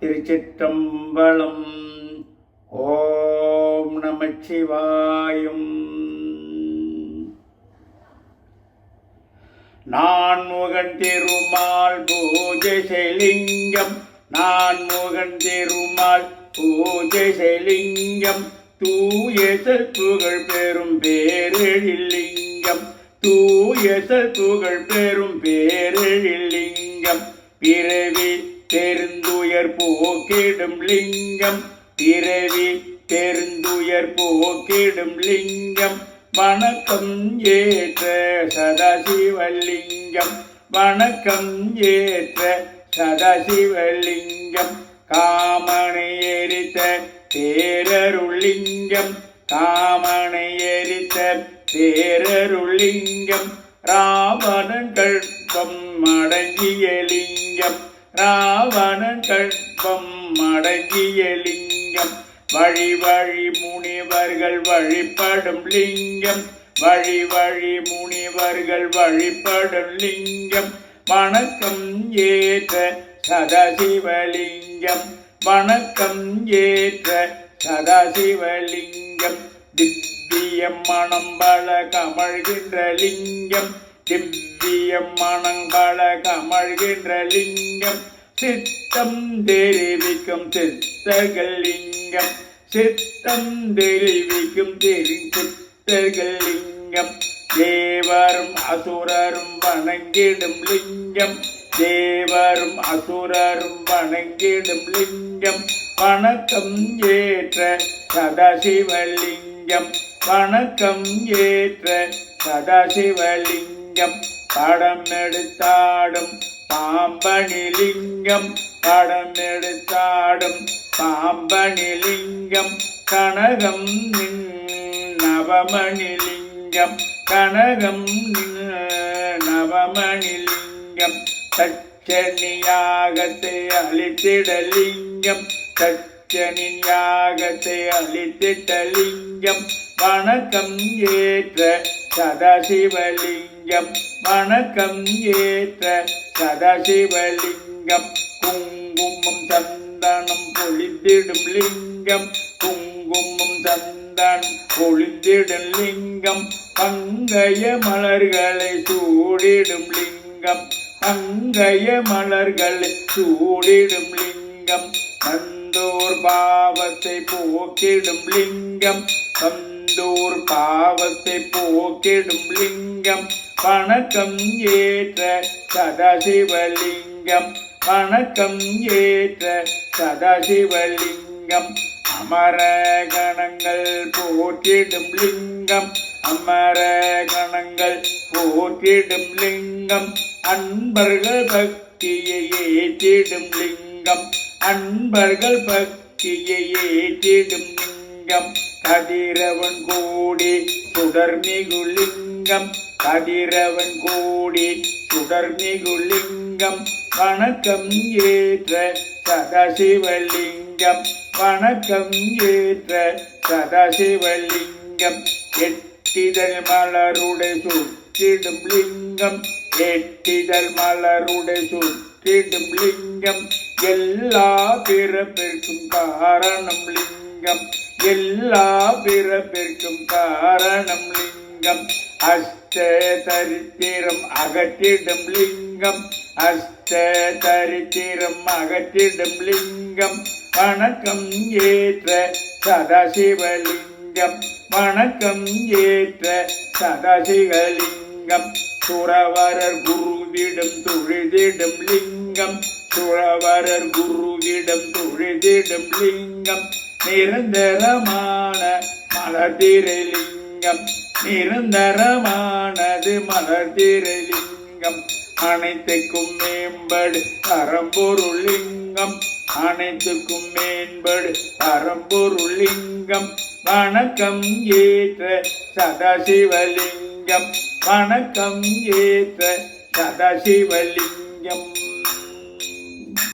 திருச்சிற்றம்பலம். ஓம் நமச்சிவாயம். நான்முகன் திருமால் பூஜை செலிங்கம், நான்முகன் திருமால் பூஜை செலிங்கம், தூய சற்புகள் பெரும் பேரெழிலிங்கம், தூய சற்புகள் பெரும் பேரெழிலிங்கம், பிறவி பெருந்துயர் போக்கிடும் லிங்கம், பிறவி பெருந்துயர் போக்கிடும் லிங்கம், வணக்கம் ஏற்ற சதாசிவலிங்கம், வணக்கம் ஏற்ற சதாசிவலிங்கம், காமனை எரித்த பேரருளிங்கம், காமனை எரித்த பேரருளிங்கம், ராவணன் கல்பம் அடங்கிய லிங்கம், ராவணன் கல்பம் அடங்கிய லிங்கம், வழி வழி முனிவர்கள் வழிபடும் லிங்கம், வழி வழி முனிவர்கள் வழிபடும் லிங்கம், வணக்கம் ஏற்ற சதாசிவலிங்கம், வணக்கம் ஏற்ற சதாசிவலிங்கம், திவ்யம் மனம் பல கமழ்கின்ற லிங்கம், திவ்யம் மனம் பல கமழ்கின்ற லிங்கம், சித்தம் தெரிவிக்கும் சித்தர்கள் லிங்கம், சித்தம் தெரிவிக்கும் சித்தர்கள் லிங்கம், தேவரும் அசுரரும் வணங்கிடும் லிங்கம், தேவரும் அசுரரும் வணங்கிடும் லிங்கம், வணக்கம் ஏற்ற சதாசிவலிங்கம், வணக்கம் ஏற்ற சதாசிவலிங்கம், படம் எடுத்தாடும் பாம்பனிலிங்கம், படம் எடுத்தாடும் பாம்பனிலிங்கம், கனகம் நின் நவமணிலிங்கம், கனகம் நின் நவமணிலிங்கம், தச்சனின் யாகத்தை அழித்திட லிங்கம், தச்சனின் யாகத்தை அழித்திட்ட லிங்கம், வணக்கம் ஏற்ற சதாசிவலிங்கம், வணக்கம் ஏற்ற சதாசிவலிங்கம், குங்குமம் சந்தனம் பொழிந்திடும் லிங்கம், குங்குமம் சந்தனம் பொழிந்திடும் லிங்கம், பங்கய மலர்களை சூடிடும் லிங்கம், பங்கய மலர்களை சூடிடும் லிங்கம், வந்தோர் பாவத்தை போக்கிடும் லிங்கம், வந்தோர் பாவத்தை போக்கிடும் லிங்கம், வணக்கம் ஏற்ற சதாசிவலிங்கம், வணக்கம் ஏற்ற சதாசிவலிங்கம், அமர கணங்கள் போற்றிடும் லிங்கம், அமர கணங்கள் போற்றிடும் லிங்கம், அன்பர்கள் பக்தியை ஏற்றிடும் லிங்கம், அன்பர்கள் பக்தியை ஏற்றிடும் லிங்கம், கதிரவன் கோடி சுடர்மிகு லிங்கம், கதிரவன் கோடி சுடர்மிகு லிங்கம், வணக்கம் ஏற்ற சதாசிவலிங்கம், வணக்கம் ஏற்ற சதாசிவலிங்கம், எட்டிதழ் மலருடை சுற்றிடும் லிங்கம், எட்டிதழ் மலருடை சுற்றிடும் லிங்கம், எல்லா பிறப்பிற்கும் காரணம் லிங்கம், எல்லா பிறப்பிற்கும் காரணம் லிங்கம், அஷ்ட தரித்திரம் அகற்றிடும் லிங்கம், அஷ்ட தரித்திரம் அகற்றிடும் லிங்கம், வணக்கம் ஏற்ற சதாசிவலிங்கம், வணக்கம் ஏற்ற சதாசிவலிங்கம், துறவரர் குருவிடம் தொழுதிடும் லிங்கம், துறவரர் குருவிடம் தொழுதிடும் லிங்கம், நிரந்தரமான மலர்திரை லிங்கம், நிரந்தரமானது மலர்திரை லிங்கம், அனைத்துக்கும் மேம்படு பரம்பொருள் லிங்கம், அனைத்துக்கும் மேம்படு பரம்பொருள் லிங்கம், வணக்கம் ஏற்ற சதாசிவலிங்கம், வணக்கம் ஏற்ற சதாசிவலிங்கம்.